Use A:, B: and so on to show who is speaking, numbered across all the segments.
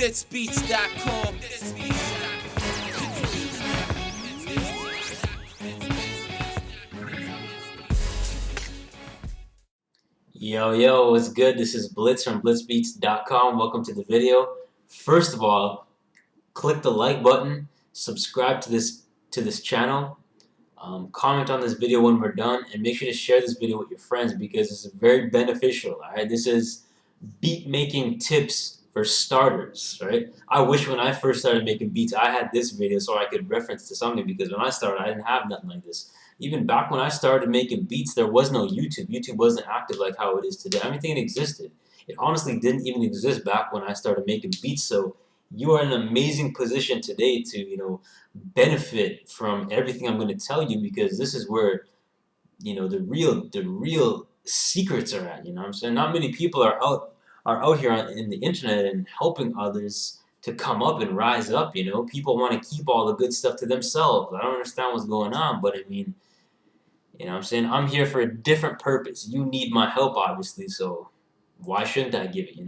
A: blitzbeats.com.
B: Yo, what's good? This is Blitz from blitzbeats.com. Welcome to the video. First of all, click the like button, subscribe to this channel, comment on this video when we're done, and make sure to share this video with your friends because this is very beneficial. Alright, this is beat making tips for starters. Right? I wish when I first started making beats I had this video so I could reference to something, because when I started I didn't have nothing like this. Even back when I started making beats, there was no YouTube. YouTube wasn't active like how it is today. I don't think it existed. It honestly didn't even exist back when I started making beats. So you are in an amazing position today to benefit from everything I'm going to tell you, because this is where the real secrets are at. What I'm saying? Not many people are out here in the internet and helping others to come up and rise up. People want to keep all the good stuff to themselves. I don't understand what's going on, but I mean, what I'm saying? I'm here for a different purpose. You need my help, obviously, so why shouldn't I give it?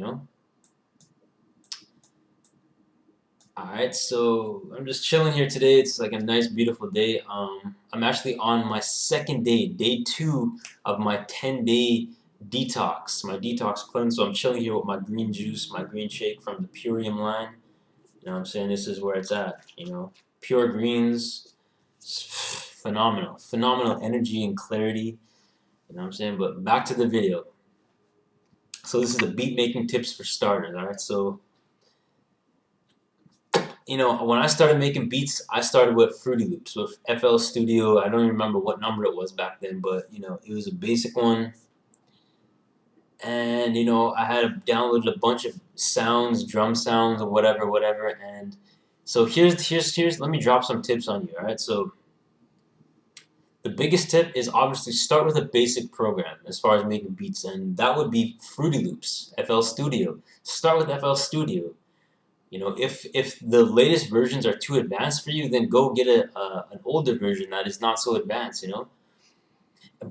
B: Alright, so I'm just chilling here today. It's like a nice, beautiful day. I'm actually on my second day, day 2 of my 10-day detox, my detox cleanse. So I'm chilling here with my green juice, my green shake from the Purium line. What I'm saying? This is where it's at. Pure greens, phenomenal energy and clarity. What I'm saying? But back to the video. So this is the beat making tips for starters. Alright, so when I started making beats, I started with Fruity Loops, with FL Studio. I don't remember what number it was back then, but it was a basic one. And I had downloaded a bunch of sounds, drum sounds, or whatever. And so here's let me drop some tips on you. All right, so the biggest tip is obviously start with a basic program as far as making beats, and that would be Fruity Loops, FL Studio. Start with FL Studio. If the latest versions are too advanced for you, then go get an older version that is not so advanced.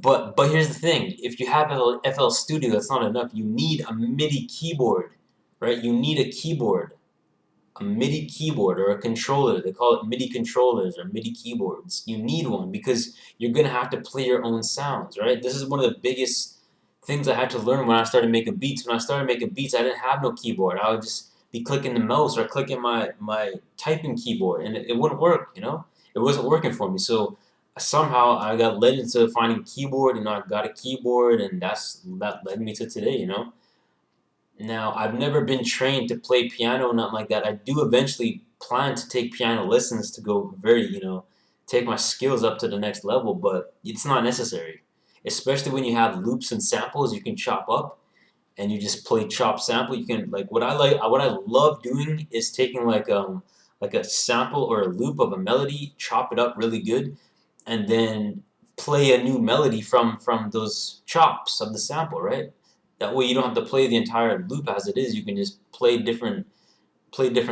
B: But here's the thing: if you have FL Studio, that's not enough. You need a MIDI keyboard, right? You need a keyboard, a MIDI keyboard or a controller. They call it MIDI controllers or MIDI keyboards. You need one because you're gonna have to play your own sounds, right? This is one of the biggest things I had to learn when I started making beats. When I started making beats, I didn't have no keyboard. I would just be clicking the mouse or clicking my typing keyboard, and it wouldn't work. It wasn't working for me. So somehow I got led into finding a keyboard. I got a keyboard, and that led me to today. Now I've never been trained to play piano or nothing like that. I do eventually plan to take piano lessons to go take my skills up to the next level, but it's not necessary. Especially when you have loops and samples you can chop up, and you just play chop sample. You can what I love doing is taking like a sample or a loop of a melody, chop it up really good, and then play a new melody from those chops of the sample, right? That way you don't have to play the entire loop as it is. You can just play different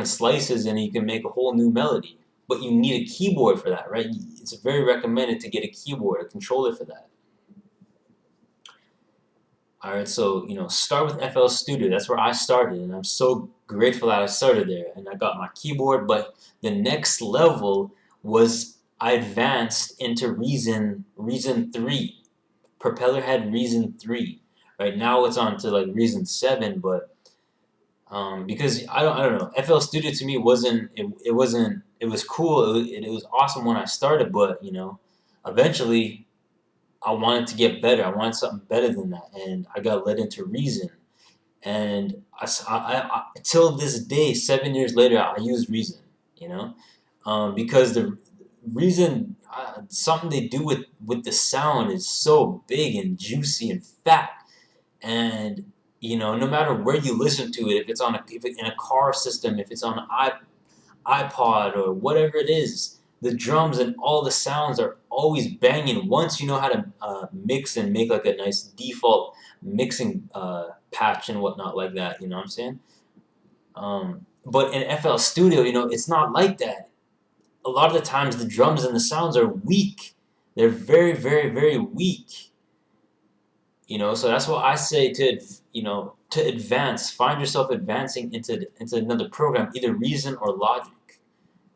B: slices, and you can make a whole new melody. But you need a keyboard for that, right? It's very recommended to get a keyboard, a controller for that. Alright, so start with FL Studio. That's where I started, and I'm so grateful that I started there. And I got my keyboard, but the next level was I advanced into Reason 3, Propellerhead Reason 3. Right now it's on to Reason 7, but because I don't know, FL Studio to me wasn't it was cool. It was awesome when I started, but eventually I wanted to get better. I wanted something better than that, and I got led into Reason. And till this day, 7 years later, I use Reason. Because the Reason, something they do with the sound is so big and juicy and fat, and no matter where you listen to it, if it's in a car system, if it's on an iPod or whatever it is, the drums and all the sounds are always banging once you know how to mix and make a nice default mixing patch and whatnot like that. You know what I'm saying? But in FL Studio, it's not like that. A lot of the times the drums and the sounds are weak. They're very weak. So that's what I say to to advance, find yourself advancing into another program, either Reason or Logic.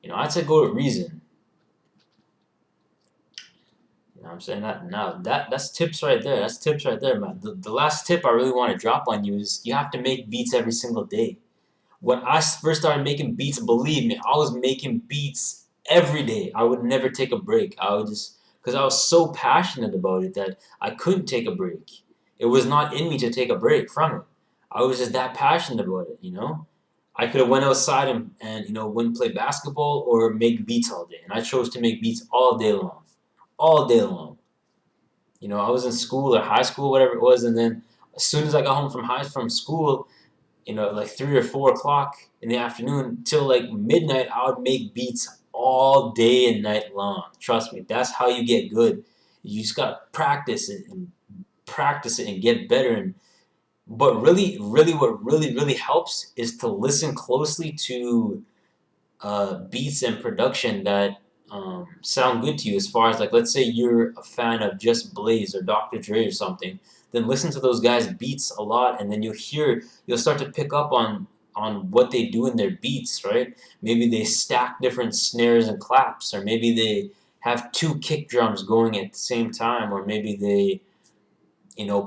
B: You know, I'd say go to Reason. You know what I'm saying? That's tips right there. That's tips right there, man. The last tip I really want to drop on you is you have to make beats every single day. When I first started making beats, believe me, I was making beats every day. I would never take a break. I would just, because I was so passionate about it that I couldn't take a break. It was not in me to take a break from it. I was just that passionate about it, you know? I could have went outside and went and play basketball or make beats all day. And I chose to make beats all day long. All day long. You know, I was in school or high school, whatever it was, and then as soon as I got home from school, like 3 or 4 o'clock in the afternoon till like midnight, I would make beats all day and night long. Trust me, that's how you get good. You just gotta practice it and get better. But really, really, what really helps is to listen closely to beats and production that sound good to you. As far as like, let's say you're a fan of Just Blaze or Dr. Dre or something, then listen to those guys' beats a lot, and then you'll start to pick up on what they do in their beats, right? Maybe they stack different snares and claps, or maybe they have two kick drums going at the same time, or maybe they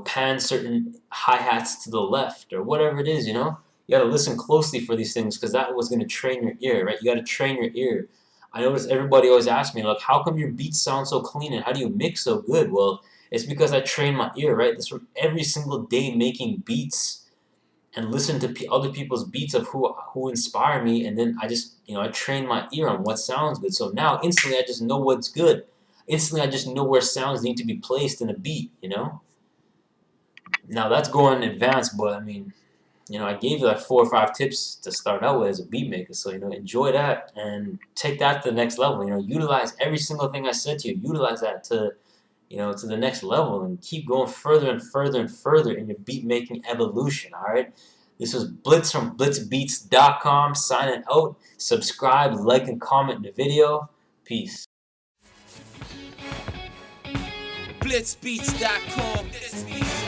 B: pan certain hi-hats to the left, or whatever it is. You got to listen closely for these things, because that was going to train your ear, right? You got to train your ear. I notice everybody always asks me, like, how come your beats sound so clean and how do you mix so good? Well, it's because I train my ear, right? This from every single day making beats and listen to other people's beats of who inspire me, and then I just I train my ear on what sounds good. So now instantly I just know what's good. Instantly I just know where sounds need to be placed in a beat. Now that's going advanced, but I mean, I gave you like 4 or 5 tips to start out with as a beat maker. So, enjoy that and take that to the next level. Utilize every single thing I said to you. Utilize that to the next level and keep going further and further and further in your beat making evolution. All right. This was Blitz from blitzbeats.com signing out. Subscribe, like, and comment the video. Peace.
A: Blitzbeats.com.